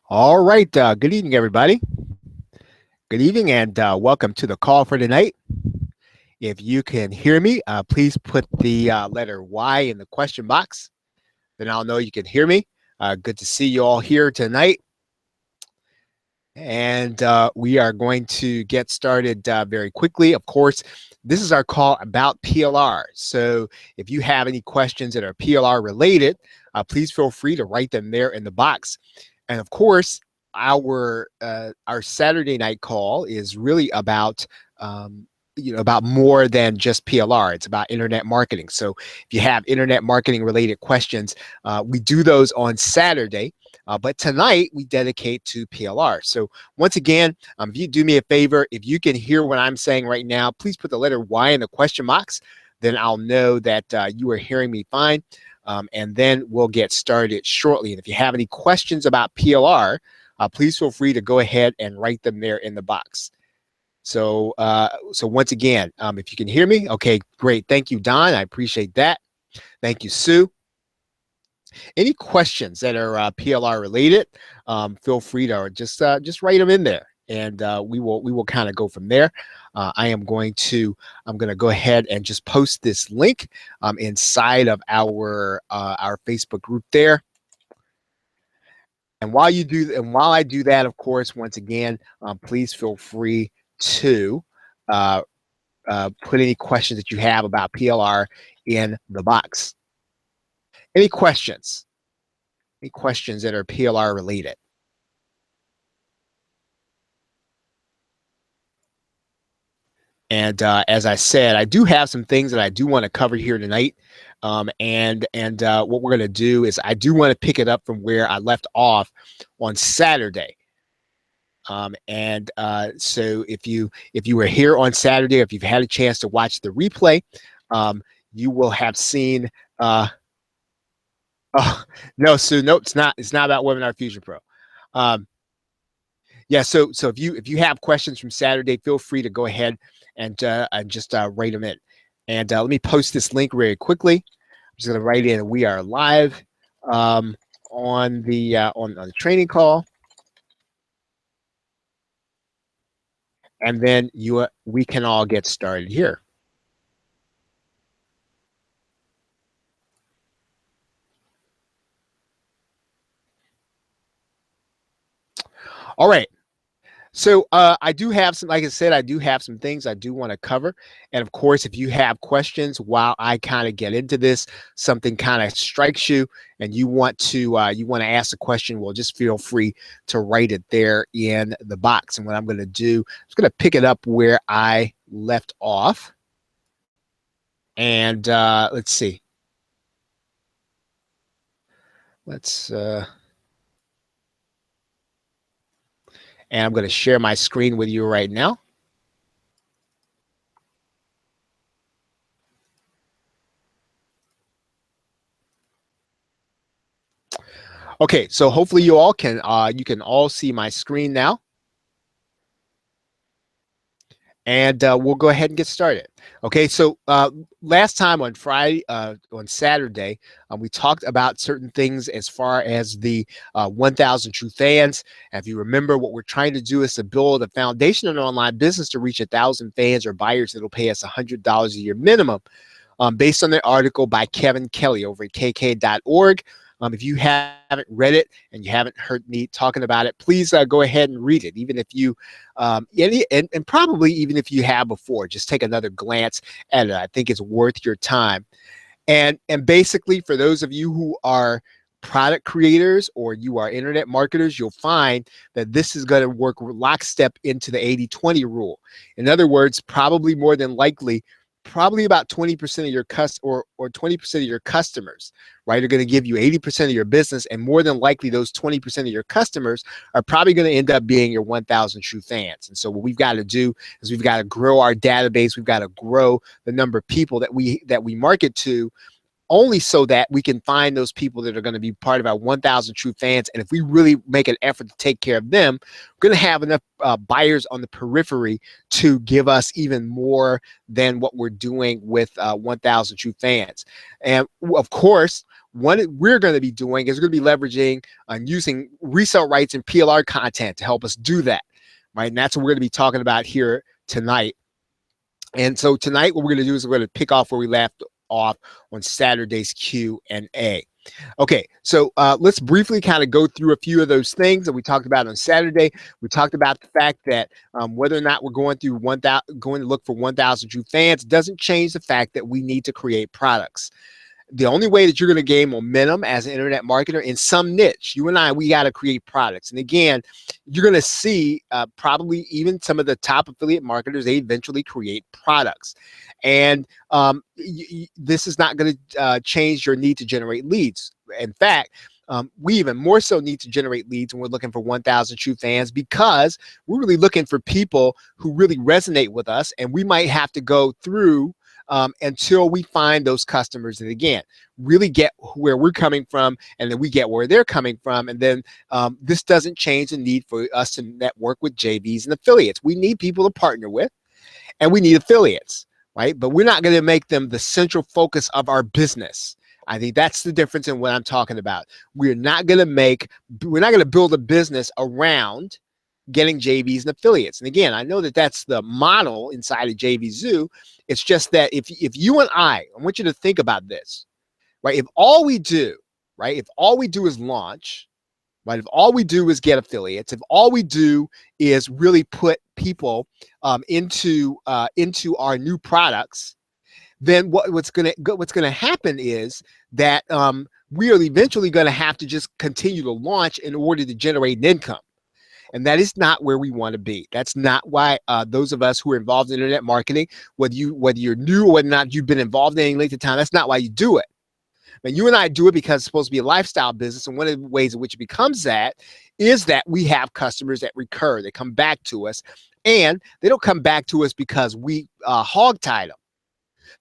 All right. Good evening, everybody. Good evening, and welcome to the call for tonight. If you can hear me, please put the letter Y in the question box. Then I'll know you can hear me. Good to see you all here tonight. And we are going to get started very quickly. Of course, this is our call about PLR. So if you have any questions that are PLR related, please feel free to write them there in the box. And of course, our Saturday night call is really about about more than just PLR. It's about internet marketing. So if you have internet marketing related questions, we do those on Saturday. But tonight we dedicate to PLR. So once again, if you do me a favor, if you can hear what I'm saying right now, please put the letter Y in the question box. Then I'll know that you are hearing me fine. And then we'll get started shortly. And if you have any questions about PLR, please feel free to go ahead and write them there in the box. So once again, if you can hear me, okay, great. Thank you, Don. I appreciate that. Thank you, Sue. Any questions that are PLR related, feel free to just write them in there, and we will kind of go from there. I'm going to go ahead and just post this link inside of our Facebook group there. And while I do that, of course, once again, please feel free to put any questions that you have about PLR in the box. Any questions? Any questions that are PLR related? And as I said, I do have some things that I do want to cover here tonight. And what we're going to do is I do want to pick it up from where I left off on Saturday. So if you were here on Saturday, if you've had a chance to watch the replay, you will have seen. Oh no, Sue, no, it's not. It's not about Webinar Fusion Pro. Yeah, so if you have questions from Saturday, feel free to go ahead and just write them in. And let me post this link very quickly. I'm just going to write in. We are live on the training call, and then we can all get started here. All right. So I do have some, like I said, I do have some things I do want to cover. And of course, if you have questions while I kind of get into this, something kind of strikes you and you want to ask a question, well, just feel free to write it there in the box. And what I'm going to do, I'm just going to pick it up where I left off. And let's see. And I'm going to share my screen with you right now. Okay, so hopefully you all can you can all see my screen now. And we'll go ahead and get started. Okay, so last time on Saturday, we talked about certain things as far as the 1,000 True Fans. And if you remember, what we're trying to do is to build a foundation in online business to reach 1,000 fans or buyers that'll pay us $100 a year minimum, based on the article by Kevin Kelly over at kk.org. If you haven't read it and you haven't heard me talking about it, please go ahead and read it. Even if you, and probably even if you have before, just take another glance at it. I think it's worth your time. And basically, for those of you who are product creators or you are internet marketers, you'll find that this is going to work lockstep into the 80-20 rule. In other words, probably more than likely, probably about 20% of your or 20% of your customers, right, are going to give you 80% of your business, and more than likely those 20% of your customers are probably going to end up being your 1,000 true fans. And so what we've got to do is we've got to grow our database. We've got to grow the number of people that we market to, only so that we can find those people that are going to be part of our 1,000 true fans. And if we really make an effort to take care of them, we're going to have enough buyers on the periphery to give us even more than what we're doing with 1,000 true fans. And of course, What we're going to be doing is we're going to be leveraging and using resale rights and PLR content to help us do that, right? And that's what we're going to be talking about here tonight. And so tonight, what we're going to do is we're going to pick off where we left off on Saturday's Q&A. Okay, so let's briefly kind of go through a few of those things that we talked about on Saturday. We talked about the fact that whether or not we're going to look for 1,000 true fans doesn't change the fact that we need to create products. The only way that you're going to gain momentum as an internet marketer in some niche, you and I, we got to create products. And again, you're going to see probably even some of the top affiliate marketers, they eventually create products. And this is not going to change your need to generate leads. In fact, we even more so need to generate leads when we're looking for 1,000 true fans, because we're really looking for people who really resonate with us, and we might have to go through until we find those customers that, again, really get where we're coming from, and then we get where they're coming from. And then this doesn't change the need for us to network with JVs and affiliates. We need people to partner with, and we need affiliates, right? But we're not going to make them the central focus of our business. I think that's the difference in what I'm talking about. We're not going to build a business around getting JVs and affiliates. And again, I know that that's the model inside of JV Zoo. It's just that if you and I want you to think about this, right? If all we do is launch, right? If all we do is get affiliates, if all we do is really put people into our new products, then what's going to happen is that we are eventually going to have to just continue to launch in order to generate an income. And that is not where we want to be. That's not why those of us who are involved in internet marketing, whether you're new or whether or not you've been involved in any length of time, that's not why you do it. But you and I do it because it's supposed to be a lifestyle business. And one of the ways in which it becomes that is that we have customers that recur. They come back to us, and they don't come back to us because we hog-tied them.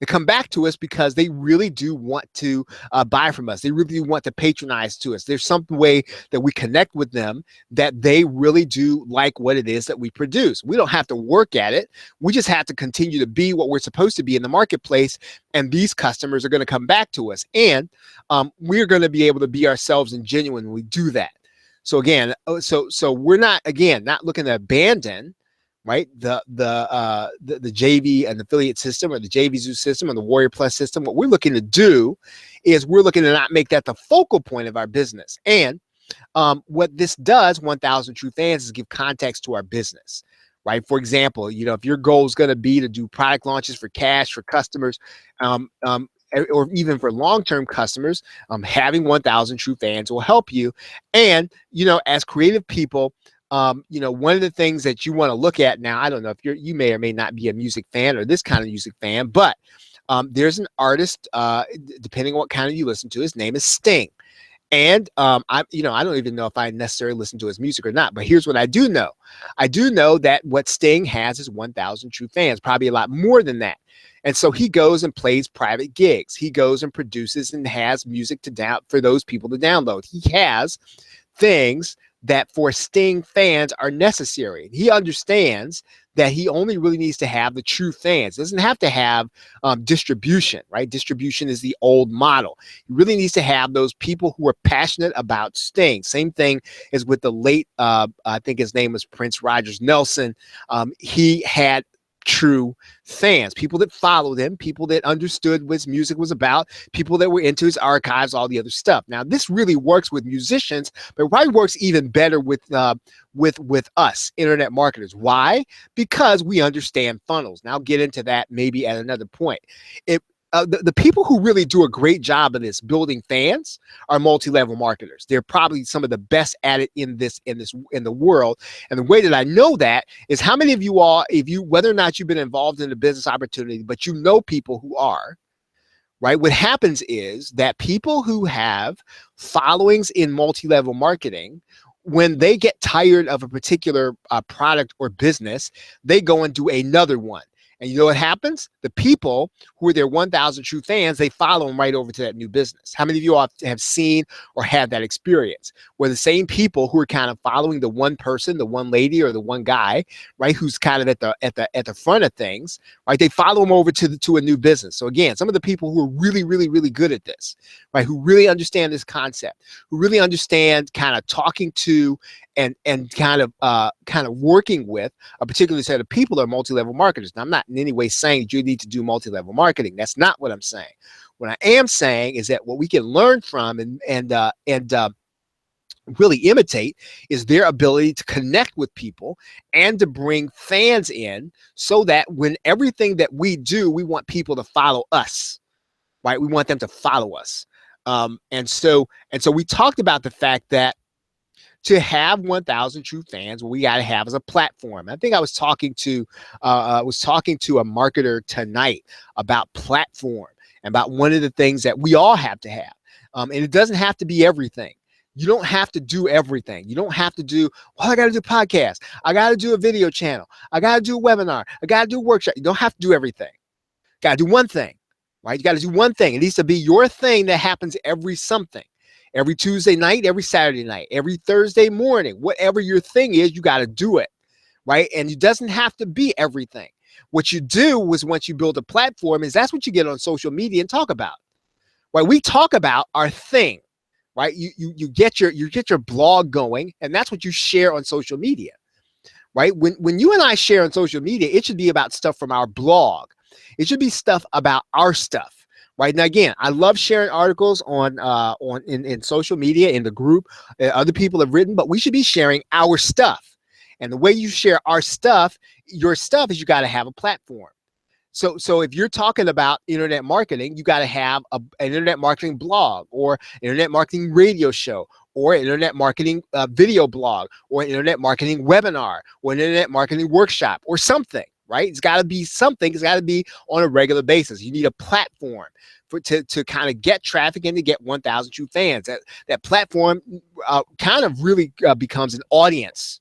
They come back to us because they really do want to buy from us. They really do want to patronize to us. There's some way that we connect with them that they really do like what it is that we produce. We don't have to work at it. We just have to continue to be what we're supposed to be in the marketplace, and these customers are going to come back to us. And we're going to be able to be ourselves and genuine when we do that. So again, so we're not looking to abandon, right, the JV and affiliate system, or the JV Zoo system, or the Warrior Plus system. What we're looking to do is we're looking to not make that the focal point of our business. And what this does, 1,000 true fans, is give context to our business, right? For example, if your goal is going to be to do product launches for cash for customers, or even for long-term customers, having 1,000 true fans will help you. And as creative people, one of the things that you want to look at now, I don't know if you may or may not be a music fan or this kind of music fan, but there's an artist, depending on what kind of you listen to, his name is Sting. And I don't even know if I necessarily listen to his music or not, but here's what I do know. I do know that what Sting has is 1,000 true fans, probably a lot more than that. And so he goes and plays private gigs. He goes and produces and has music for those people to download. He has things that for Sting fans are necessary. He understands that he only really needs to have the true fans. Doesn't have to have distribution, right? Distribution is the old model. He really needs to have those people who are passionate about Sting. Same thing as with the late, I think his name was Prince Rogers Nelson. He had true fans, people that followed him, people that understood what his music was about, people that were into his archives, all the other stuff. Now, this really works with musicians, but it probably works even better with us internet marketers. Why? Because we understand funnels. Now, I'll get into that maybe at another point. The people who really do a great job of this, building fans, are multi-level marketers. They're probably some of the best at it in the world. And the way that I know that is how many of you all, whether or not you've been involved in a business opportunity, but you know people who are, right? What happens is that people who have followings in multi-level marketing, when they get tired of a particular product or business, they go and do another one. And you know what happens? The people who are their 1,000 true fans, they follow them right over to that new business. How many of you all have seen or had that experience where the same people who are kind of following the one person, the one lady, or the one guy, right, who's kind of at the front of things, right? They follow them over to a new business. So again, some of the people who are really, really, really good at this, right, who really understand this concept, who really understand kind of talking to and kind of working with a particular set of people are multi-level marketers. Now, I'm not in any way saying that you need to do multi-level marketing. That's not what I'm saying. What I am saying is that what we can learn from and really imitate is their ability to connect with people and to bring fans in, so that when everything that we do, we want people to follow us, right? We want them to follow us. And so we talked about the fact that to have 1,000 true fans, what we got to have is a platform. I think I was talking to a marketer tonight about platform and about one of the things that we all have to have. And it doesn't have to be everything. You don't have to do everything. You don't have to do, well, I got to do a podcast. I got to do a video channel. I got to do a webinar. I got to do a workshop. You don't have to do everything. Got to do one thing, right? You got to do one thing. It needs to be your thing that happens every something. Every Tuesday night, every Saturday night, every Thursday morning, whatever your thing is, you got to do it, right? And it doesn't have to be everything. What you do is, once you build a platform, is that's what you get on social media and talk about, right? We talk about our thing, right? You get your blog going, and that's what you share on social media, right? When you and I share on social media, it should be about stuff from our blog. It should be stuff about our stuff. Right now, again, I love sharing articles in social media, in the group. Other people have written, but we should be sharing our stuff. And the way you share our stuff, your stuff, is you got to have a platform. So if you're talking about internet marketing, you got to have an internet marketing blog, or internet marketing radio show, or internet marketing video blog, or an internet marketing webinar, or an internet marketing workshop, or something. Right? It's got to be something. It's got to be on a regular basis. You need a platform to kind of get traffic and to get 1,000 true fans. That platform kind of really becomes an audience,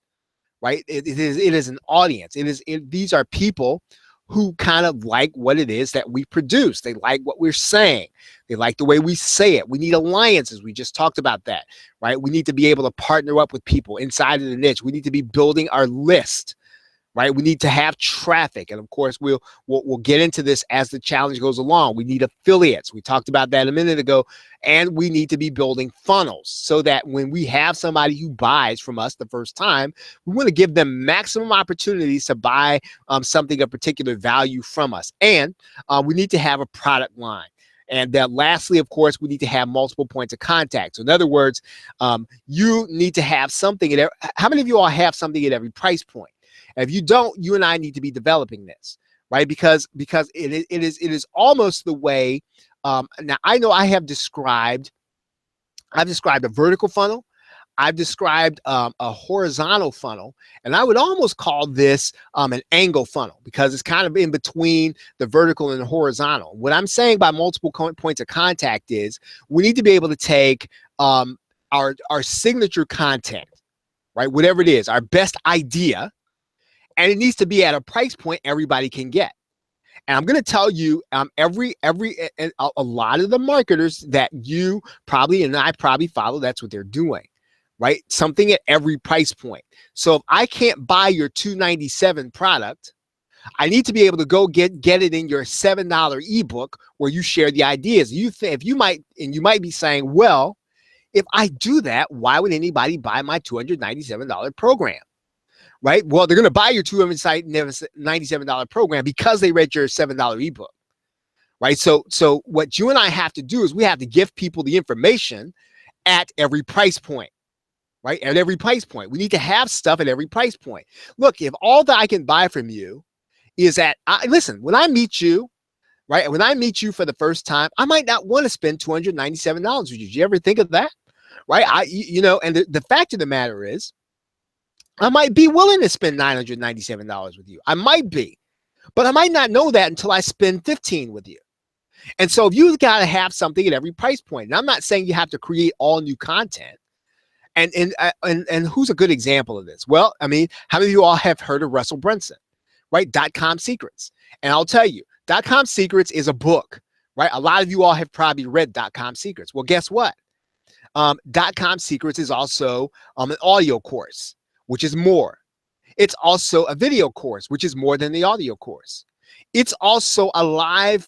right? It is an audience. These are people who kind of like what it is that we produce. They like what we're saying. They like the way we say it. We need alliances. We just talked about that, right? We need to be able to partner up with people inside of the niche. We need to be building our list. Right? We need to have traffic. And of course, we'll get into this as the challenge goes along. We need affiliates. We talked about that a minute ago. And we need to be building funnels, so that when we have somebody who buys from us the first time, we want to give them maximum opportunities to buy something of particular value from us. And we need to have a product line. And lastly, of course, we need to have multiple points of contact. So in other words, you need to have something how many of you all have something at every price point? If you don't, you and I need to be developing this, right? Because it is almost the way. Now I know I've described a vertical funnel. I've described a horizontal funnel, and I would almost call this an angle funnel, because it's kind of in between the vertical and the horizontal. What I'm saying by multiple points of contact is we need to be able to take our signature content, right? Whatever it is, our best idea. And it needs to be at a price point everybody can get. And I'm going to tell you, a lot of the marketers that you probably and I probably follow, that's what they're doing, right? Something at every price point. So if I can't buy your $297 product, I need to be able to go get it in your $7 ebook where you share the ideas. You might be saying, well, if I do that, why would anybody buy my $297 program? Right? Well, they're going to buy your $297 program because they read your $7 ebook. Right? So what you and I have to do is we have to give people the information at every price point. Right? At every price point. We need to have stuff at every price point. Look, if all that I can buy from you is listen, when I meet you, right? When I meet you for the first time, I might not want to spend $297 with you. Did you ever think of that? Right? And the fact of the matter is, I might be willing to spend $997 with you. I might be, but I might not know that until I spend $15 with you. And so you've got to have something at every price point. And I'm not saying you have to create all new content. And who's a good example of this? Well, I mean, how many of you all have heard of Russell Brunson? right? .com secrets. And I'll tell you, .com secrets is a book, right? A lot of you all have probably read .com secrets. Well, guess what? .com secrets is also an audio course, which is more. It's also a video course, which is more than the audio course. It's also a live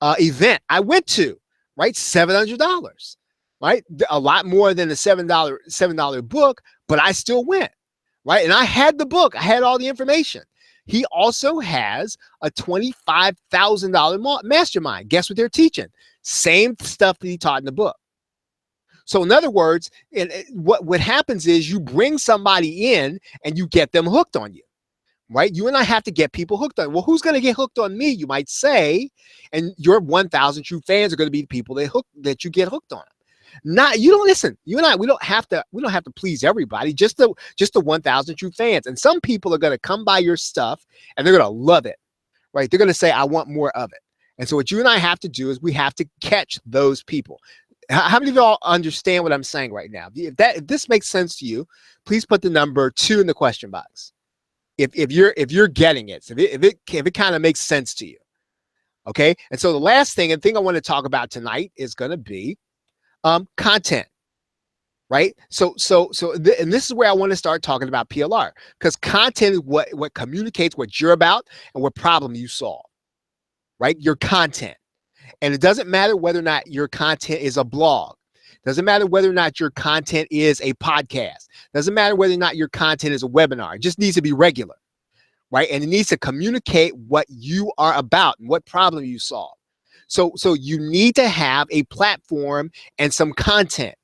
event I went to, right? $700, right? A lot more than a $7 book, but I still went, right? And I had the book. I had all the information. He also has a $25,000 mastermind. Guess what they're teaching? Same stuff that he taught in the book. So in other words, what happens is you bring somebody in and you get them hooked on you, right? You and I have to get people hooked on. Well, who's going to get hooked on me? You might say, and your 1,000 true fans are going to be the people that you get hooked on. Not you don't listen. You and I, we don't have to please everybody. Just the 1,000 true fans. And some people are going to come by your stuff and they're going to love it, right? They're going to say, I want more of it. And so what you and I have to do is we have to catch those people. How many of y'all understand what I'm saying right now? If this makes sense to you, please put the number 2 in the question box. If you're getting it, so if it kind of makes sense to you, okay. And so the last thing I want to talk about tonight is going to be content, right? So and this is where I want to start talking about PLR, because content is what communicates what you're about and what problem you solve, right? Your content. And it doesn't matter whether or not your content is a blog. Doesn't matter whether or not your content is a podcast. Doesn't matter whether or not your content is a webinar. It just needs to be regular, right? And it needs to communicate what you are about and what problem you solve. So you need to have a platform and some content,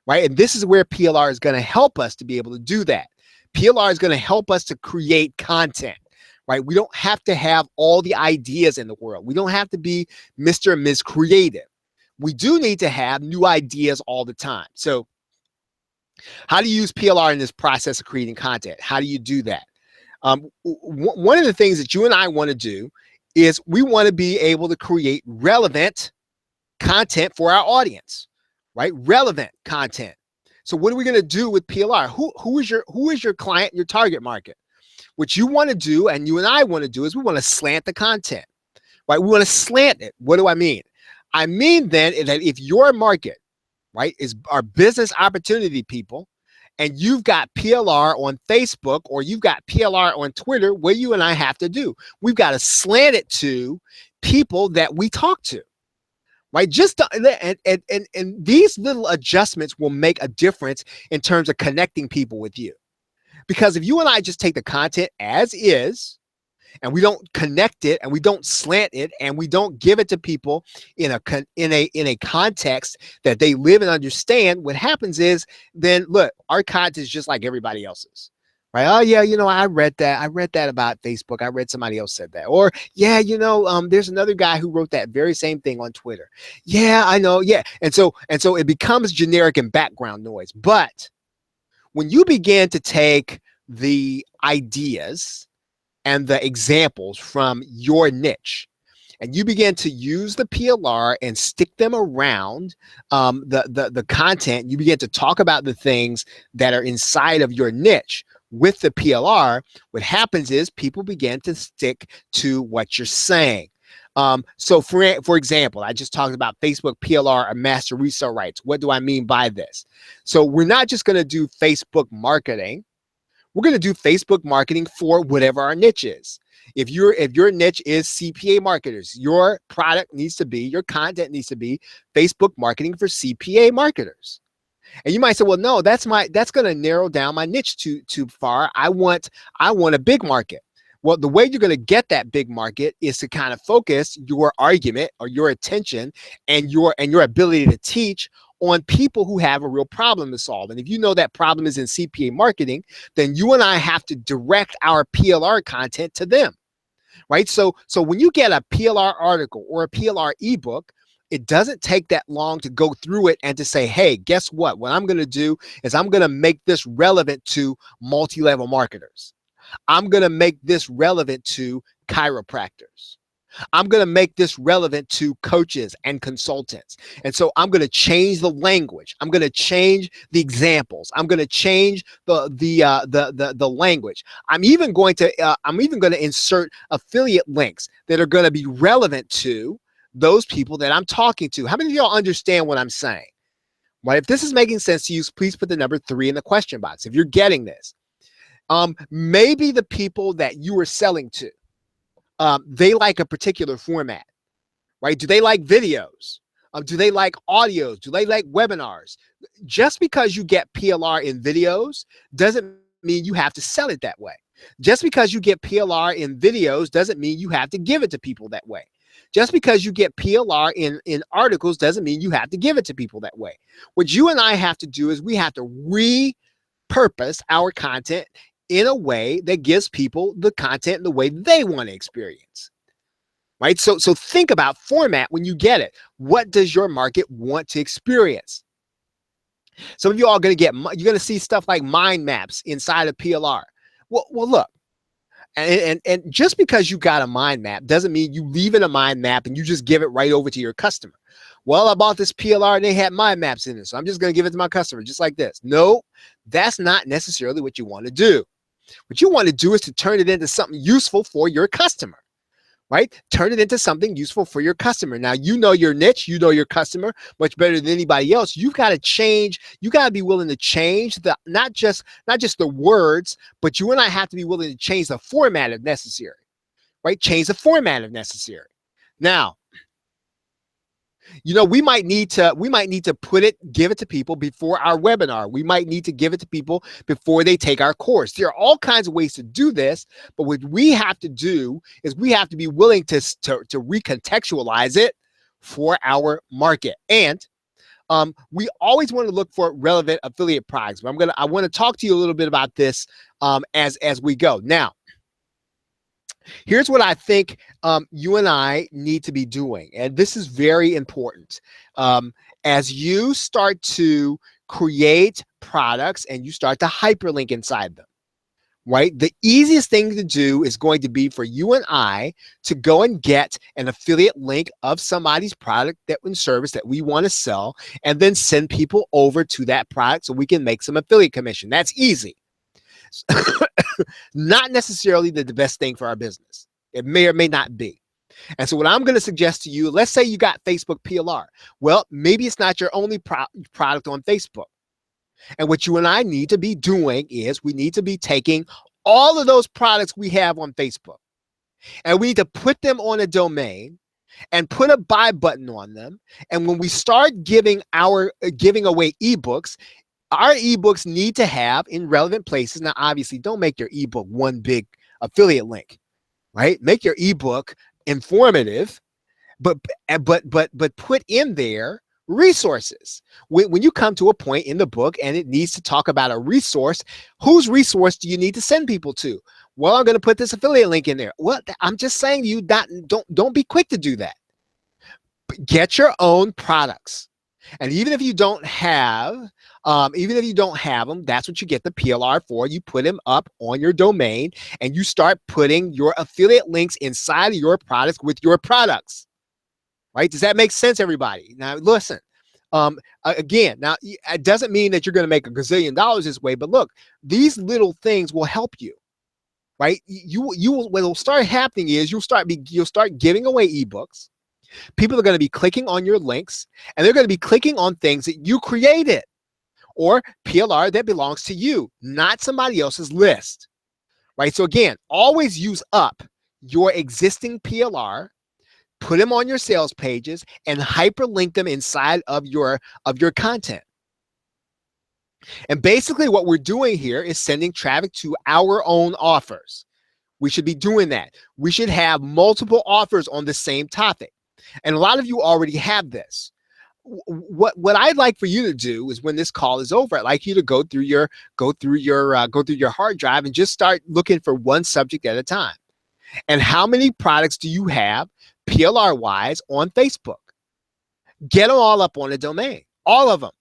right? And this is where PLR is going to help us to be able to do that. PLR is going to help us to create content. Right? We don't have to have all the ideas in the world. We don't have to be Mr. and Ms. Creative. We do need to have new ideas all the time. So how do you use PLR in this process of creating content? How do you do that? One of the things that you and I want to do is we want to be able to create relevant content for our audience, right? Relevant content. So what are we going to do with PLR? Who is your client, your target market? What you want to do, and you and I want to do, is we want to slant the content, right? We want to slant it. What do I mean? I mean then that if your market, right, is our business opportunity people, and you've got PLR on Facebook or you've got PLR on Twitter, what you and I have to do, we've got to slant it to people that we talk to, right? And these little adjustments will make a difference in terms of connecting people with you. Because if you and I just take the content as is, and we don't connect it, and we don't slant it, and we don't give it to people in a context that they live and understand, what happens is, then look, our content is just like everybody else's, right? Oh yeah, I read that about Facebook. I read somebody else said that, or yeah, there's another guy who wrote that very same thing on Twitter. Yeah, I know. Yeah, and so it becomes generic and background noise, but when you begin to take the ideas and the examples from your niche, and you begin to use the PLR and stick them around the content, you begin to talk about the things that are inside of your niche with the PLR, what happens is people begin to stick to what you're saying. So for example, I just talked about Facebook PLR or master resale rights. What do I mean by this? So we're not just going to do Facebook marketing. We're going to do Facebook marketing for whatever our niche is. If your niche is CPA marketers, your product needs to be, your content needs to be Facebook marketing for CPA marketers. And you might say, well, no, that's going to narrow down my niche too far. I want a big market. Well, the way you're going to get that big market is to kind of focus your argument or your attention and your ability to teach on people who have a real problem to solve. And if you know that problem is in CPA marketing, then you and I have to direct our PLR content to them, right? So when you get a PLR article or a PLR ebook, it doesn't take that long to go through it and to say, hey, guess what? What I'm going to do is I'm going to make this relevant to multi-level marketers. I'm going to make this relevant to chiropractors. I'm going to make this relevant to coaches and consultants. And so I'm going to change the language. I'm going to change the examples. I'm going to change the language. I'm even going to insert affiliate links that are going to be relevant to those people that I'm talking to. How many of y'all understand what I'm saying? Right? If this is making sense to you, please put the number 3 in the question box. If you're getting this, maybe the people that you are selling to, they like a particular format, right? Do they like videos? Do they like audios? Do they like webinars? Just because you get PLR in videos doesn't mean you have to sell it that way. Just because you get PLR in videos doesn't mean you have to give it to people that way. Just because you get PLR in articles doesn't mean you have to give it to people that way. What you and I have to do is we have to repurpose our content in a way that gives people the content in the way they want to experience. Right? So think about format when you get it. What does your market want to experience? Some of you are going to you're going to see stuff like mind maps inside of PLR. Well, look. And just because you got a mind map doesn't mean you leave in a mind map and you just give it right over to your customer. Well, I bought this PLR and they had mind maps in it, so I'm just going to give it to my customer just like this. No, that's not necessarily what you want to do. What you want to do is to turn it into something useful for your customer, right? Turn it into something useful for your customer. Now, you know your niche, you know your customer much better than anybody else. You've got to change. You got to be willing to change not just the words, but you and I have to be willing to change the format if necessary, right? Change the format if necessary. Now, we might need to give it to people before our webinar. We might need to give it to people before they take our course. There are all kinds of ways to do this, but what we have to do is we have to be willing to recontextualize it for our market. And we always want to look for relevant affiliate products. But I want to talk to you a little bit about this as we go. Now, here's what I think you and I need to be doing, and this is very important. As you start to create products and you start to hyperlink inside them, right? The easiest thing to do is going to be for you and I to go and get an affiliate link of somebody's product and service that we want to sell, and then send people over to that product so we can make some affiliate commission. That's easy. Not necessarily the best thing for our business. It may or may not be. And so what I'm going to suggest to you, let's say you got Facebook PLR. Well, maybe it's not your only product on Facebook. And what you and I need to be doing is we need to be taking all of those products we have on Facebook, and we need to put them on a domain and put a buy button on them. And when we start giving away ebooks, our ebooks need to have in relevant places. Now, obviously, don't make your ebook one big affiliate link, right? Make your ebook informative, but put in there resources. When you come to a point in the book and it needs to talk about a resource, whose resource do you need to send people to? Well, I'm going to put this affiliate link in there. Well, I'm just saying to you, don't be quick to do that. Get your own products. And even if you don't have them, that's what you get the PLR for. You put them up on your domain and you start putting your affiliate links inside of your products with your products. Right? Does that make sense, everybody? Now, listen, again, now it doesn't mean that you're going to make $1 gazillion this way, but look, these little things will help you. Right? What will start happening is you'll start giving away ebooks. People are going to be clicking on your links, and they're going to be clicking on things that you created or PLR that belongs to you, not somebody else's list, right? So again, always use up your existing PLR, put them on your sales pages, and hyperlink them inside of your content. And basically what we're doing here is sending traffic to our own offers. We should be doing that. We should have multiple offers on the same topic. And a lot of you already have this. What I'd like for you to do is when this call is over, I'd like you to go through your hard drive and just start looking for one subject at a time. And how many products do you have PLR wise on Facebook? Get them all up on a domain. All of them.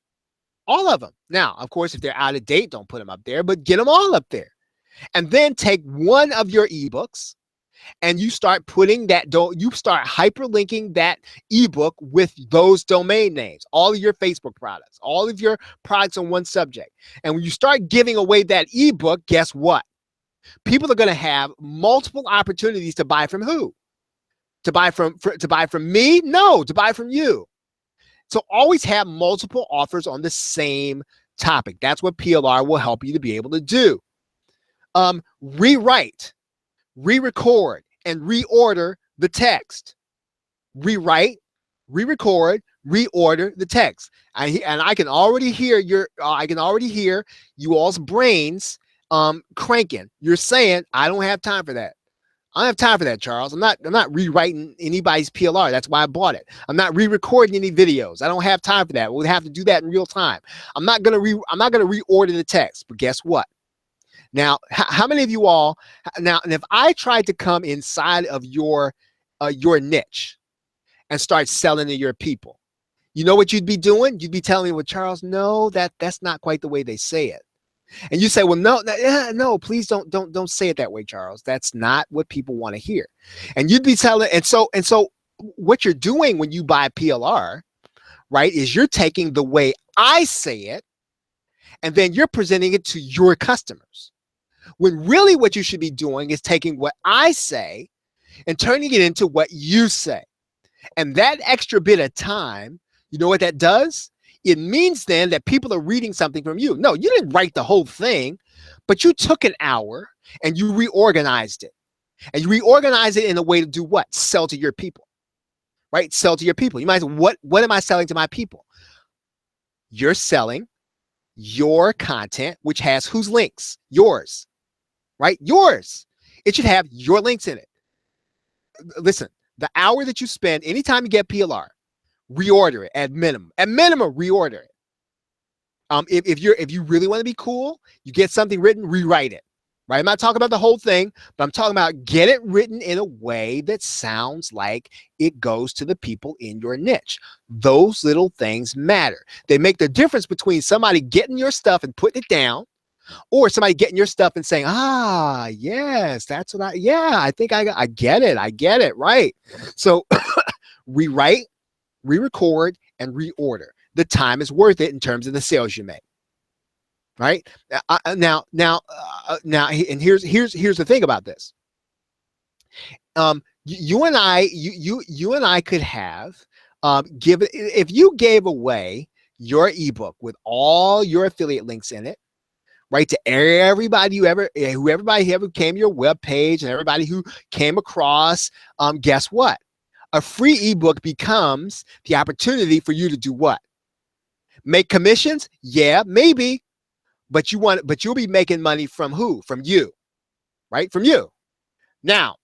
All of them. Now, of course, if they're out of date, don't put them up there, but get them all up there. And then take one of your ebooks and you start putting that, you start hyperlinking that ebook with those domain names, all of your Facebook products, all of your products on one subject. And when you start giving away that ebook, guess what? People are going to have multiple opportunities to buy from who? To buy from me? No, to buy from you. So always have multiple offers on the same topic. That's what PLR will help you to be able to do. Rewrite, re-record, and reorder the text. Rewrite, re-record, reorder the text. And I can already hear you all's brains cranking. You're saying, I don't have time for that. I don't have time for that, Charles. I'm not rewriting anybody's PLR. That's why I bought it. I'm not re-recording any videos. I don't have time for that. We'll have to do that in real time. I'm not gonna reorder the text. But guess what? Now, how many of you all now? And if I tried to come inside of your niche and start selling to your people, you know what you'd be doing? You'd be telling me, well, Charles, no, that's not quite the way they say it. And you say, well, no, please don't say it that way, Charles. That's not what people want to hear. And you'd be telling, and so what you're doing when you buy PLR, right, is you're taking the way I say it, and then you're presenting it to your customers. When really what you should be doing is taking what I say and turning it into what you say. And that extra bit of time, you know what that does? It means then that people are reading something from you. No, you didn't write the whole thing, but you took an hour and you reorganized it. And you reorganize it in a way to do what? Sell to your people, right? Sell to your people. You might say, what am I selling to my people? You're selling your content, which has whose links? Yours, right? Yours. It should have your links in it. Listen, the hour that you spend, anytime you get PLR, reorder it at minimum. At minimum, reorder it. If you really want to be cool, you get something written, rewrite it. Right? I'm not talking about the whole thing, but I'm talking about get it written in a way that sounds like it goes to the people in your niche. Those little things matter. They make the difference between somebody getting your stuff and putting it down, or somebody getting your stuff and saying, yes, that's what I think I get it, right? So rewrite, re-record, and reorder. The time is worth it in terms of the sales you make, right? Now, and here's the thing about this. You and I could have if you gave away your ebook with all your affiliate links in it, right, to everybody who ever came to your web page and everybody who came across, guess what? A free ebook becomes the opportunity for you to do what? Make commissions? Yeah, maybe. But you'll be making money from who? From you, right? From you. Now,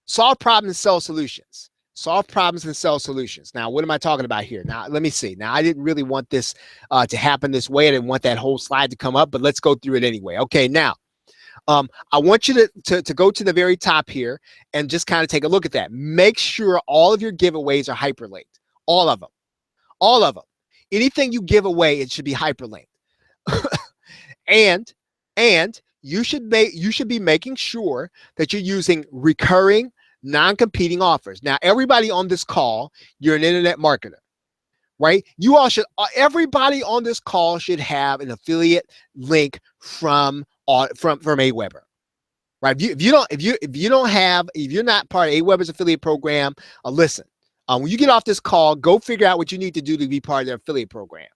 solve problems and sell solutions. Solve problems and sell solutions. Now, what am I talking about here? Now, let me see. Now, I didn't really want this to happen this way. I didn't want that whole slide to come up, but let's go through it anyway. Okay, now, I want you to go to the very top here and just kind of take a look at that. Make sure all of your giveaways are hyperlinked. All of them. All of them. Anything you give away, it should be hyperlinked. and you should be making sure that you're using recurring, non-competing offers. Now, everybody on this call, you're an internet marketer, right? Everybody on this call should have an affiliate link from AWeber, right? If you're not part of AWeber's affiliate program, listen. When you get off this call, go figure out what you need to do to be part of their affiliate program.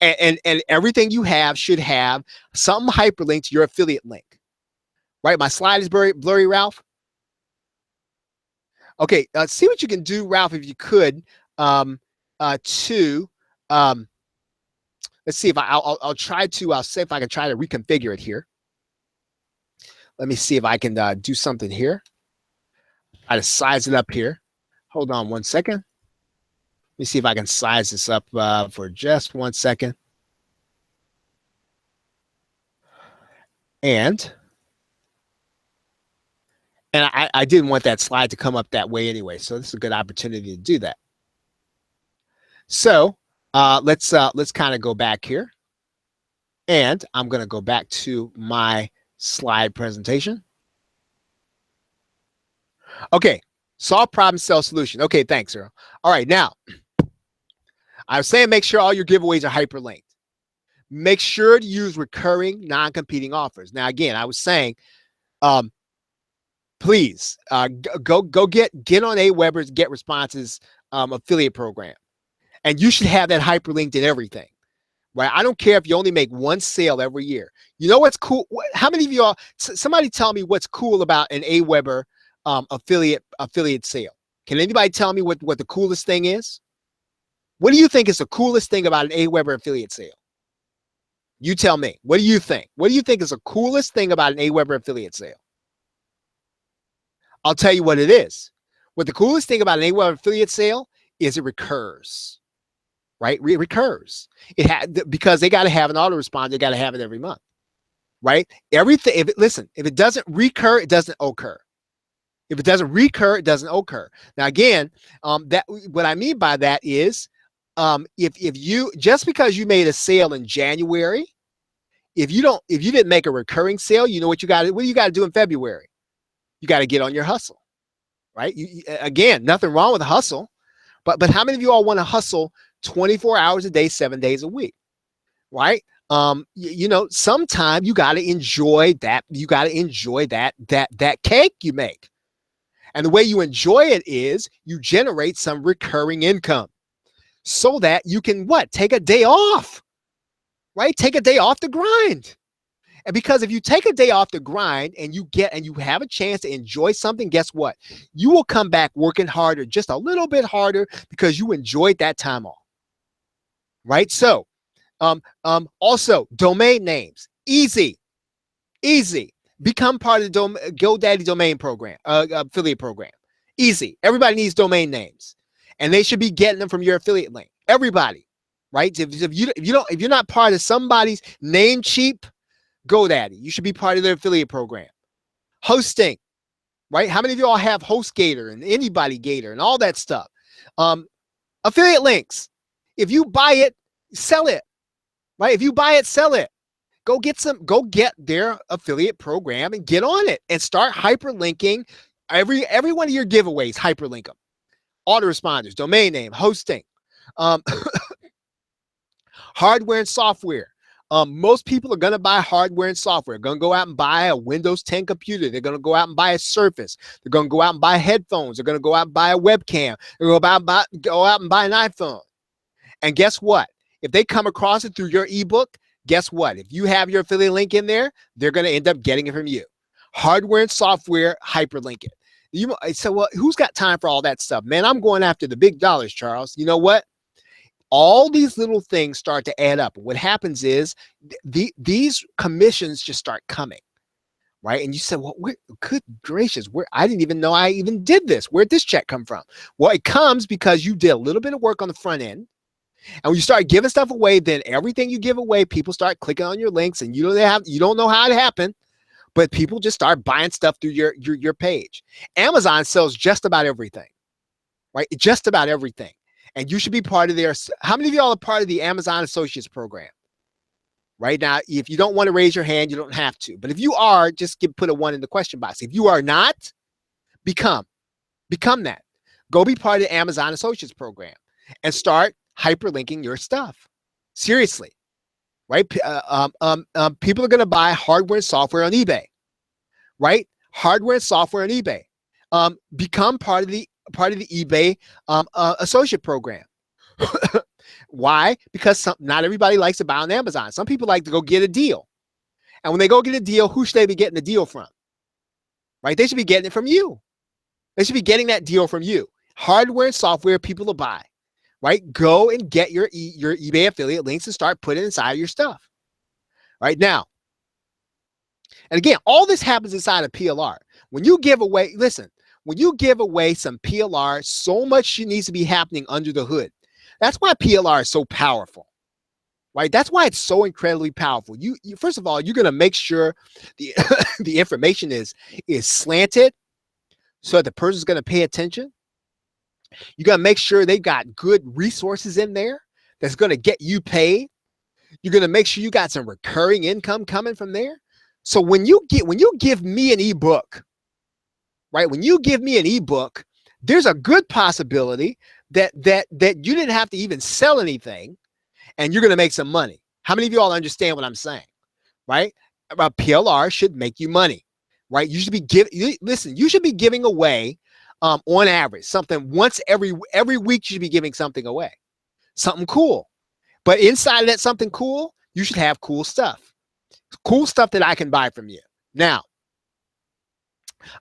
And everything you have should have some hyperlink to your affiliate link, right? My slide is blurry, Ralph. Okay, see what you can do, Ralph, if you could, let's see if I'll try to, I'll see if I can try to reconfigure it here. Let me see if I can do something here. Try to size it up here. Hold on one second. Let me see if I can size this up for just 1 second. And I didn't want that slide to come up that way anyway, so this is a good opportunity to do that. So let's kind of go back here, and I'm going to go back to my slide presentation. Okay. Solve problem, sell solution. Okay, thanks, Earl. All right, now I was saying make sure all your giveaways are hyperlinked. Make sure to use recurring, non-competing offers. Now, again, I was saying, um, please go get on Aweber's Get Responses affiliate program, and you should have that hyperlinked in everything. Right? I don't care if you only make one sale every year. You know what's cool? How many of y'all? Somebody tell me what's cool about an Aweber affiliate sale. Can anybody tell me what the coolest thing is? What do you think is the coolest thing about an Aweber affiliate sale? You tell me. What do you think? What do you think is the coolest thing about an Aweber affiliate sale? I'll tell you what it is. What the coolest thing about an Aweber affiliate sale is it recurs. Right? It recurs. It had because they got to have an autoresponder. They got to have it every month. Right? Everything. If it doesn't recur, it doesn't occur. If it doesn't recur, it doesn't occur. Now, again, that what I mean by that is, if you just because you made a sale in January, if you didn't make a recurring sale, you know what you got to do in February. You got to get on your hustle, right? Again, nothing wrong with a hustle, but how many of you all want to hustle 24 hours a day, 7 days a week, right? Sometimes you got to enjoy that. You got to enjoy that cake you make. And the way you enjoy it is you generate some recurring income so that you can take a day off, right? Take a day off the grind. And because if you take a day off the grind and you have a chance to enjoy something, guess what? You will come back working harder, just a little bit harder because you enjoyed that time off, right? So, also domain names, easy. Become part of the GoDaddy domain program, affiliate program. Easy. Everybody needs domain names, and they should be getting them from your affiliate link. Everybody, right? If you're not part of somebody's Namecheap, GoDaddy, you should be part of their affiliate program. Hosting, right? How many of you all have HostGator and Anybody Gator and all that stuff? Affiliate links. If you buy it, sell it, right? If you buy it, sell it. Go get their affiliate program and get on it and start hyperlinking every one of your giveaways. Hyperlink them. Autoresponders, domain name, hosting, hardware and software. Most people are going to buy hardware and software. They're going to go out and buy a Windows 10 computer. They're going to go out and buy a Surface. They're going to go out and buy headphones. They're going to go out and buy a webcam. They're going to go out and buy an iPhone. And guess what? If they come across it through your ebook, guess what? If you have your affiliate link in there, they're going to end up getting it from you. Hardware and software, hyperlink it. You say, well, who's got time for all that stuff? Man, I'm going after the big dollars, Charles. You know what? All these little things start to add up. What happens is these commissions just start coming, right? And you said, well, good gracious, I didn't even know I even did this. Where'd this check come from? Well, it comes because you did a little bit of work on the front end. And when you start giving stuff away, then everything you give away, people start clicking on your links, and you don't know how it happened, but people just start buying stuff through your page. Amazon sells just about everything, right? Just about everything. And you should be part of their. How many of y'all are part of the Amazon Associates program? Right now, if you don't want to raise your hand, you don't have to. But if you are, just put a 1 in the question box. If you are not, become that. Go be part of the Amazon Associates program and start hyperlinking your stuff. Seriously, right? People are going to buy hardware and software on eBay, right? Hardware and software on eBay. Become part of the eBay associate program. Why? Because not everybody likes to buy on Amazon. Some people like to go get a deal, and when they go get a deal, who should they be getting the deal from? Right? They should be getting it from you. They should be getting that deal from you. Hardware and software people will buy. Right? Go and get your eBay affiliate links and start putting inside your stuff. Right now. And again, all this happens inside of PLR. When you give away, when you give away some PLR, so much needs to be happening under the hood. That's why PLR is so powerful. Right? That's why it's so incredibly powerful. You first of all, you're going to make sure the the information is slanted so that the person's going to pay attention. You got to make sure they've got good resources in there that's going to get you paid. You're going to make sure you got some recurring income coming from there. So when you give me an ebook, right? When you give me an ebook, there's a good possibility that you didn't have to even sell anything, and you're going to make some money. How many of you all understand what I'm saying, right? PLR should make you money, right? You should be listen, you should be giving away, on average, something once every week. You should be giving something away, something cool. But inside of that something cool, you should have cool stuff that I can buy from you. Now,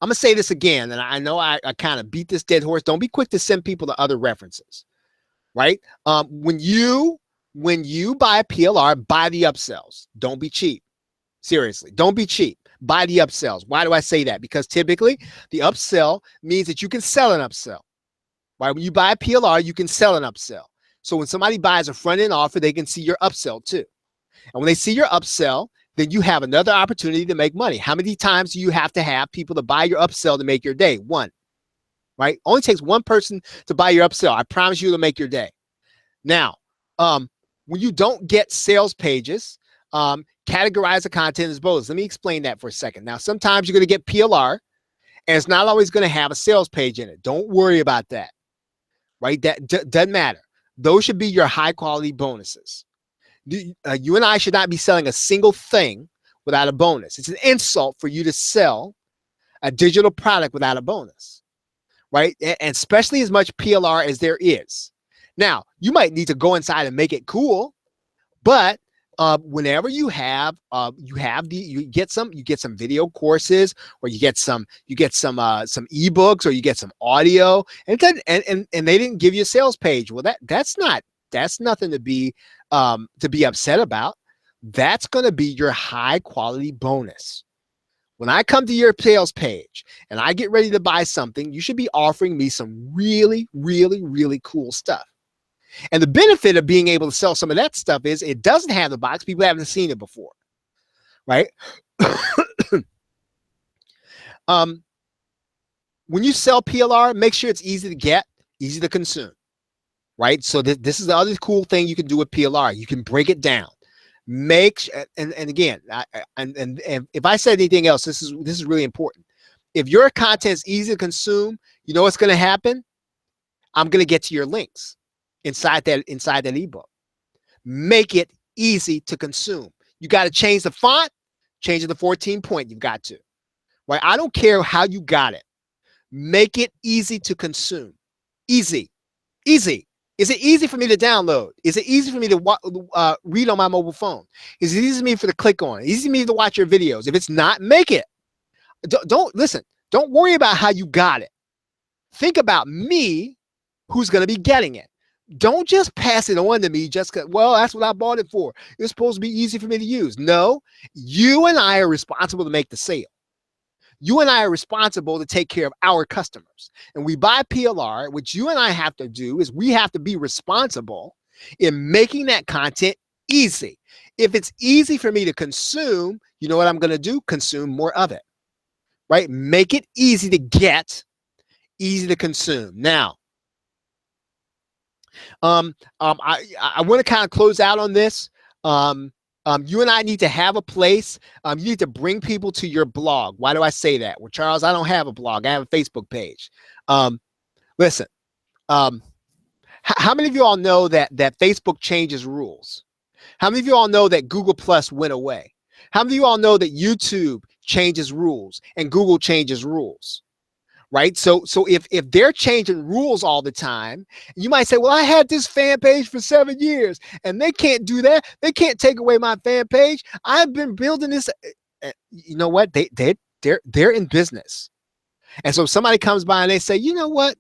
I'm going to say this again, and I know I kind of beat this dead horse. Don't be quick to send people to other references, right? When you buy a PLR, buy the upsells. Don't be cheap. Seriously, don't be cheap. Buy the upsells. Why do I say that? Because typically the upsell means that you can sell an upsell, right? When you buy a PLR, you can sell an upsell. So when somebody buys a front-end offer, they can see your upsell too. And when they see your upsell, then you have another opportunity to make money. How many times do you have to have people to buy your upsell to make your day? One, right? Only takes one person to buy your upsell. I promise you it'll make your day. Now, when you don't get sales pages, categorize the content as bonus. Let me explain that for a second. Now, sometimes you're going to get PLR, and it's not always going to have a sales page in it. Don't worry about that, right? That doesn't matter. Those should be your high-quality bonuses. You and I should not be selling a single thing without a bonus. It's an insult for you to sell a digital product without a bonus, right? And especially as much PLR as there is. Now, you might need to go inside and make it cool, but whenever you get some video courses, or you get some ebooks, or you get some audio, and they didn't give you a sales page. Well, that's nothing to be upset about. That's going to be your high quality bonus. When I come to your sales page and I get ready to buy something, you should be offering me some really, really, really cool stuff. And the benefit of being able to sell some of that stuff is it doesn't have the box. People haven't seen it before, right? When you sell PLR, make sure it's easy to get, easy to consume, right? So this is the other cool thing you can do with PLR. You can break it down. And again, and if I said anything else, this is really important. If your content is easy to consume, you know what's going to happen? I'm going to get to your links inside that ebook. Make it easy to consume. You got to change the font, change it to 14 point. You've got to, right? I don't care how you got it. Make it easy to consume. Easy. Is it easy for me to download? Is it easy for me to read on my mobile phone? Is it easy for me to click on? Easy for me to watch your videos? If it's not, make it. Don't listen. Don't worry about how you got it. Think about me, who's going to be getting it. Don't just pass it on to me just because, well, that's what I bought it for. It's supposed to be easy for me to use. No, you and I are responsible to make the sale. You and I are responsible to take care of our customers. And we buy PLR. What you and I have to do is we have to be responsible in making that content easy. If it's easy for me to consume, you know what I'm going to do? Consume more of it, right? Make it easy to get, easy to consume. Now, I want to kind of close out on this. You and I need to have a place. You need to bring people to your blog. Why do I say that? Well, Charles, I don't have a blog. I have a Facebook page. Listen, how many of you all know that Facebook changes rules? How many of you all know that Google Plus went away? How many of you all know that YouTube changes rules and Google changes rules? Right? So if they're changing rules all the time, you might say, well, I had this fan page for 7 years and they can't do that. They can't take away my fan page. I've been building this. You know what? They're in business. And so somebody comes by and they say, you know what?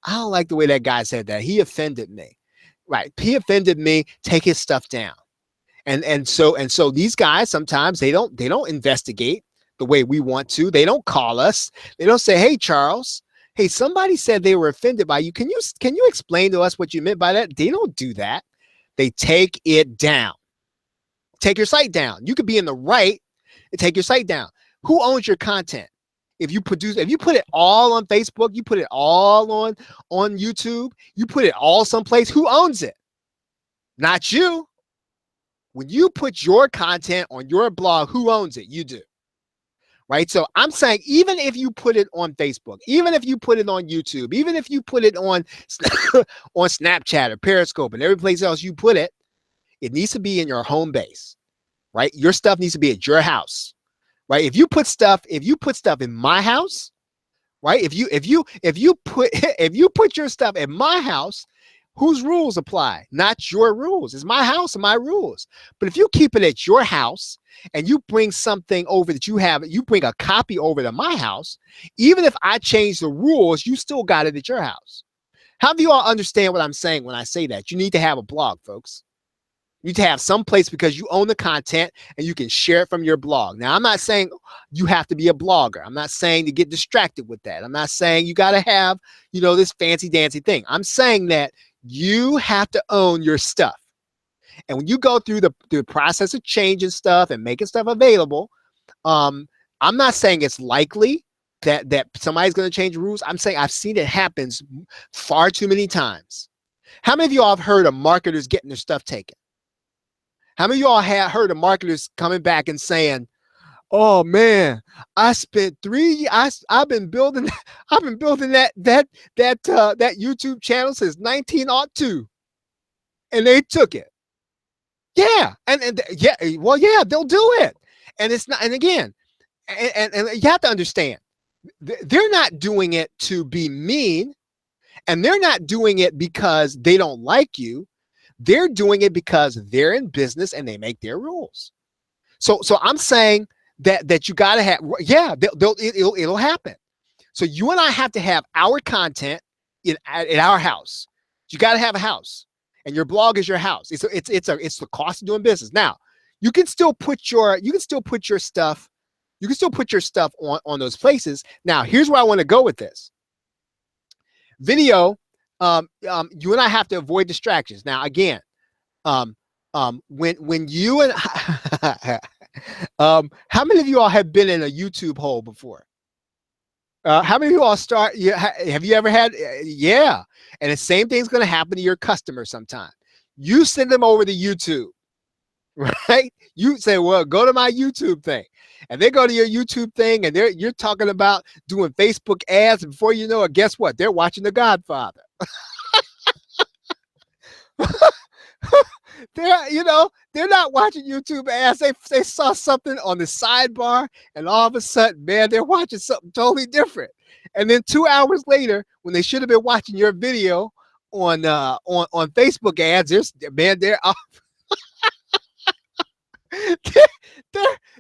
I don't like the way that guy said that. He offended me. Right? He offended me. Take his stuff down. And so these guys, sometimes they don't investigate the way we want to. They don't call us. They don't say, hey, Charles, hey, somebody said they were offended by you. Can you explain to us what you meant by that? They don't do that. They take it down. Take your site down. You could be in the right and take your site down. Who owns your content? If you put it all on Facebook, you put it all on YouTube, you put it all someplace, who owns it? Not you. When you put your content on your blog, who owns it? You do. right? So I'm saying, even if you put it on Facebook, even if you put it on YouTube, even if you put it on on Snapchat or Periscope and every place else you put it, it needs to be in your home base, right? Your stuff needs to be at your house, right? If you put stuff in my house, right? If you put your stuff in my house, whose rules apply? Not your rules. It's my house and my rules. But if you keep it at your house and you bring something over that you bring a copy over to my house, even if I change the rules, you still got it at your house. How do you all understand what I'm saying when I say that? You need to have a blog, folks. You need to have some place because you own the content and you can share it from your blog. Now, I'm not saying you have to be a blogger. I'm not saying to get distracted with that. I'm not saying you got to have, this fancy dancy thing. I'm saying that you have to own your stuff. And when you go through the process of changing stuff and making stuff available, I'm not saying it's likely that somebody's going to change the rules. I'm saying I've seen it happen far too many times. How many of you all have heard of marketers getting their stuff taken? How many of you all have heard of marketers coming back and saying, "Oh man, I spent I've been building that YouTube channel since 1902, and they took it." Yeah, and yeah, well, yeah, they'll do it, and it's not. And again, and you have to understand, they're not doing it to be mean, and they're not doing it because they don't like you. They're doing it because they're in business and they make their rules. So I'm saying that you got to have, yeah, it'll happen. So you and I have to have our content in our house. You got to have a house, and your blog is your house. It's the cost of doing business. Now, you can still put your stuff on those places. Now, here's where I want to go with this. Video, you and I have to avoid distractions. Now, again, when you and how many of you all have been in a YouTube hole before? How many of you all have you ever had? Yeah. And the same thing's going to happen to your customers sometime. You send them over to YouTube, right? You say, well, go to my YouTube thing. And they go to your YouTube thing and you're talking about doing Facebook ads. And before you know it, guess what? They're watching The Godfather. They're not watching YouTube ads. They saw something on the sidebar, and all of a sudden, man, they're watching something totally different. And then 2 hours later, when they should have been watching your video on Facebook ads, they're off.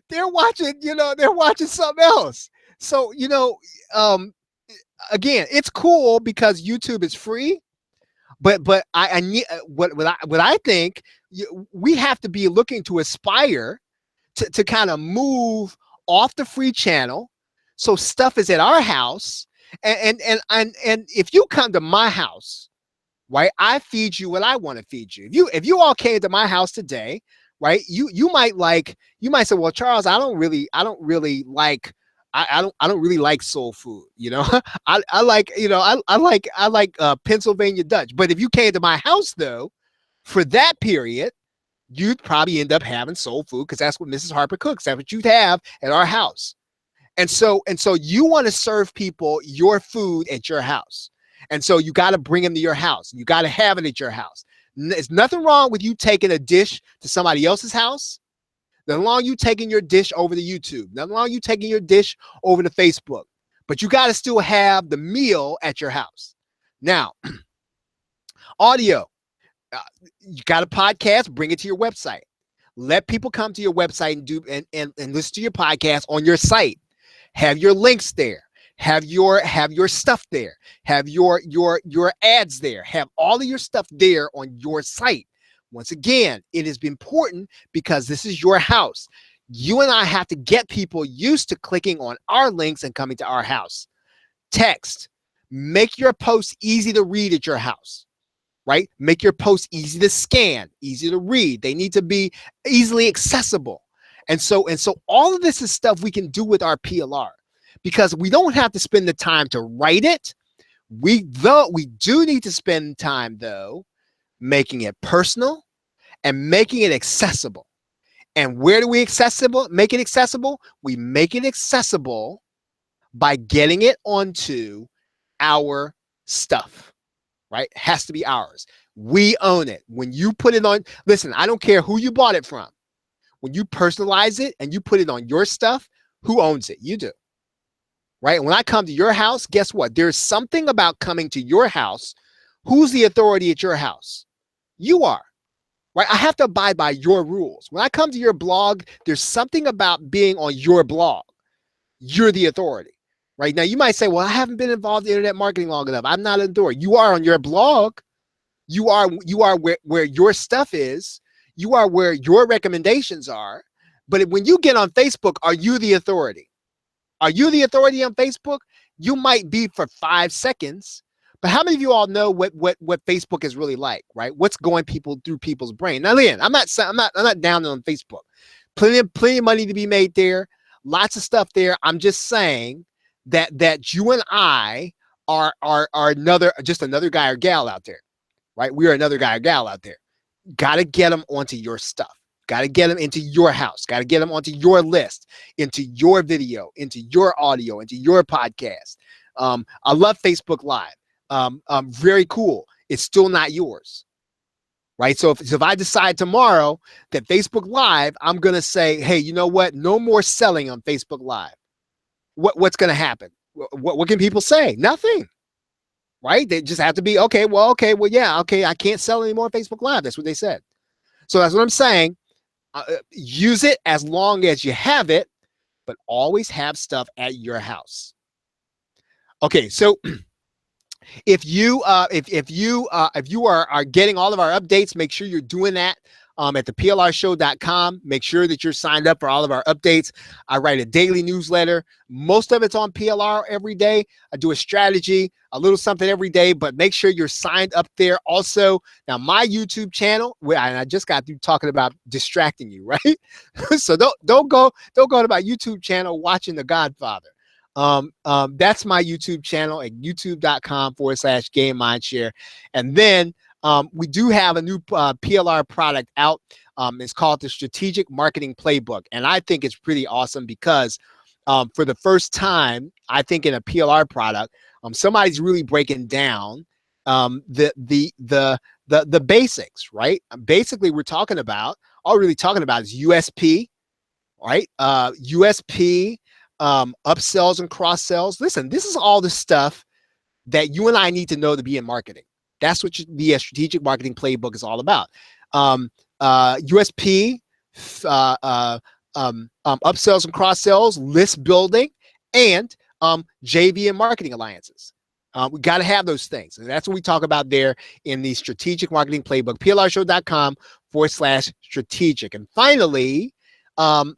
they're watching, they're watching something else. So, again, it's cool because YouTube is free. But I need what I think we have to be looking to aspire to kind of move off the free channel, so stuff is at our house, and if you come to my house, right, I feed you what I want to feed you. If you all came to my house today, right, you might say, well, Charles, I don't really like. I don't really like soul food, I like Pennsylvania Dutch. But if you came to my house though, for that period, you'd probably end up having soul food because that's what Mrs. Harper cooks. That's what you'd have at our house. And so you want to serve people your food at your house. And so you got to bring them to your house. You got to have it at your house. There's nothing wrong with you taking a dish to somebody else's house. Nothing wrong you taking your dish over to YouTube. Nothing wrong you taking your dish over to Facebook. But you got to still have the meal at your house. Now, audio. You got a podcast, bring it to your website. Let people come to your website and listen to your podcast on your site. Have your links there. Have your stuff there. Have your ads there. Have all of your stuff there on your site. Once again, it is important because this is your house. You and I have to get people used to clicking on our links and coming to our house. Text. Make your posts easy to read at your house, right? Make your posts easy to scan, easy to read. They need to be easily accessible. And so all of this is stuff we can do with our PLR because we don't have to spend the time to write it. We do need to spend time though making it personal and making it accessible. And where do we make it accessible? We make it accessible by getting it onto our stuff, right? It has to be ours. We own it. When you put it on, listen, I don't care who you bought it from. When you personalize it and you put it on your stuff, who owns it? You do. Right? When I come to your house, guess what? There's something about coming to your house. Who's the authority at your house? You are. Right? I have to abide by your rules. When I come to your blog, there's something about being on your blog. You're the authority. Right? Now, you might say, well, I haven't been involved in internet marketing long enough. I'm not an authority. You are on your blog. You are where your stuff is. You are where your recommendations are. But when you get on Facebook, are you the authority? Are you the authority on Facebook? You might be for 5 seconds. But how many of you all know what Facebook is really like, right? What's going through people's brain? Now, Leon, I'm not down on Facebook. Plenty of money to be made there. Lots of stuff there. I'm just saying that you and I are just another guy or gal out there, right? We are another guy or gal out there. Got to get them onto your stuff. Got to get them into your house. Got to get them onto your list, into your video, into your audio, into your podcast. I love Facebook Live. Very cool. It's still not yours, right? So if I decide tomorrow that Facebook Live, I'm going to say, hey, you know what? No more selling on Facebook Live. What's going to happen? What can people say? Nothing, right? They just have to be, okay, yeah, okay, I can't sell anymore on Facebook Live. That's what they said. So that's what I'm saying. Use it as long as you have it, but always have stuff at your house. Okay, so if you are getting all of our updates, make sure you're doing that at the PLRshow.com. Make sure that you're signed up for all of our updates. I write a daily newsletter. Most of it's on PLR every day. I do a strategy, a little something every day, but make sure you're signed up there. Also, now my YouTube channel, where I just got through talking about distracting you, right? So don't go to my YouTube channel watching The Godfather. That's my YouTube channel at youtube.com/Gain Mindshare. And then we do have a new PLR product out. It's called the Strategic Marketing Playbook. And I think it's pretty awesome because for the first time, I think in a PLR product, somebody's really breaking down the basics, right? Basically, all we're really talking about is USP, right? USP, upsells and cross sells. Listen, this is all the stuff that you and I need to know to be in marketing. That's what the strategic marketing playbook is all about. USP, upsells and cross sells, list building, and JV and marketing alliances. We got to have those things. And that's what we talk about there in the strategic marketing playbook, plrshow.com/strategic. And finally,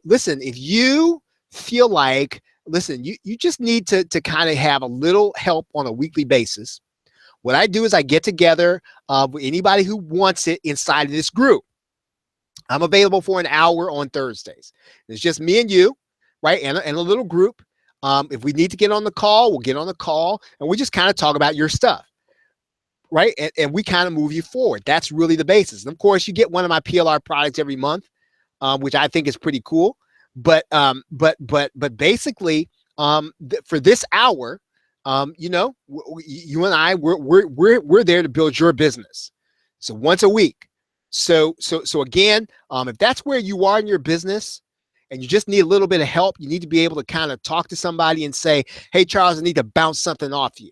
listen, if you feel like, listen, you just need to kind of have a little help on a weekly basis. What I do is I get together with anybody who wants it inside of this group. I'm available for an hour on Thursdays. It's just me and you, right? And a little group. If we need to get on the call, we'll get on the call and we just kind of talk about your stuff, right? And we kind of move you forward. That's really the basis. And of course, you get one of my PLR products every month, which I think is pretty cool. But basically, for this hour, you and I, we're there to build your business. So once a week. So again, if that's where you are in your business and you just need a little bit of help, you need to be able to kind of talk to somebody and say, hey, Charles, I need to bounce something off you.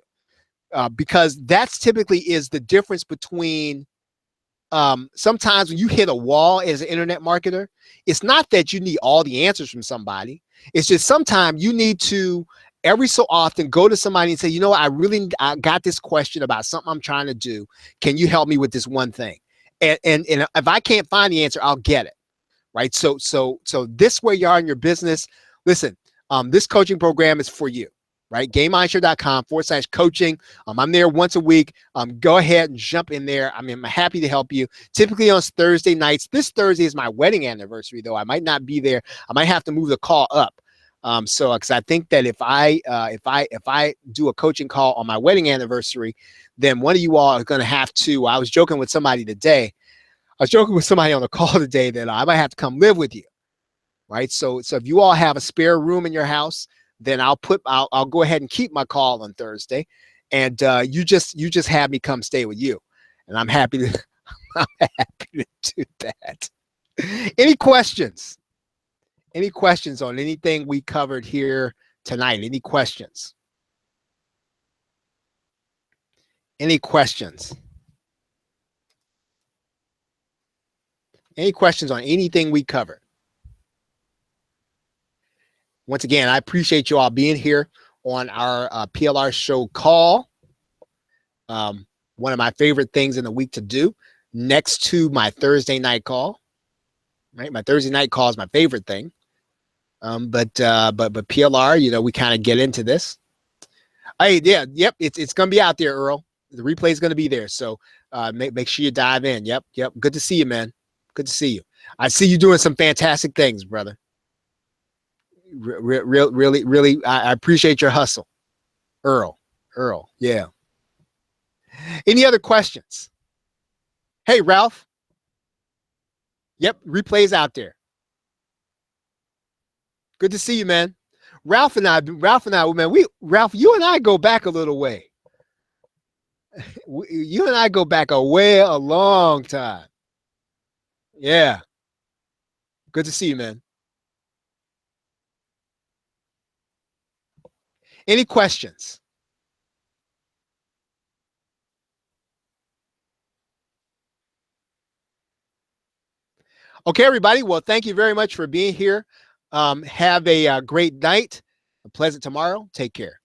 Because that's typically is the difference between sometimes when you hit a wall as an internet marketer, it's not that you need all the answers from somebody. It's just sometimes you need to every so often go to somebody and say, you know what, I got this question about something I'm trying to do. Can you help me with this one thing? And if I can't find the answer, I'll get it. Right. So this way you are in your business. Listen, this coaching program is for you. Right. GainMindshare.com/coaching. I'm there once a week. Go ahead and jump in there. I mean, I'm happy to help you. Typically on Thursday nights. This Thursday is my wedding anniversary, though. I might not be there. I might have to move the call up. Because I think that if I do a coaching call on my wedding anniversary, then one of you all are going to have to. I was joking with somebody today. I was joking with somebody on the call today that I might have to come live with you. right? So if you all have a spare room in your house, then I'll go ahead and keep my call on Thursday, and you just have me come stay with you, and I'm happy to I'm happy to do that. Any questions? Any questions on anything we covered here tonight? Any questions? Any questions? Any questions on anything we covered? Once again, I appreciate you all being here on our PLR show call. One of my favorite things in the week to do, next to my Thursday night call. Right, my Thursday night call is my favorite thing. But PLR, you know, we kind of get into this. Hey, yeah, yep, it's gonna be out there, Earl. The replay is gonna be there, so make sure you dive in. Yep. Good to see you, man. Good to see you. I see you doing some fantastic things, brother. Really, I appreciate your hustle, Earl. Yeah. Any other questions? Hey, Ralph. Yep, replays out there. Good to see you, man. Ralph and I, man, Ralph, you and I go back a little way. You and I go back a long time. Yeah. Good to see you, man. Any questions? Okay, everybody. Well, thank you very much for being here. Have a great night, a pleasant tomorrow. Take care.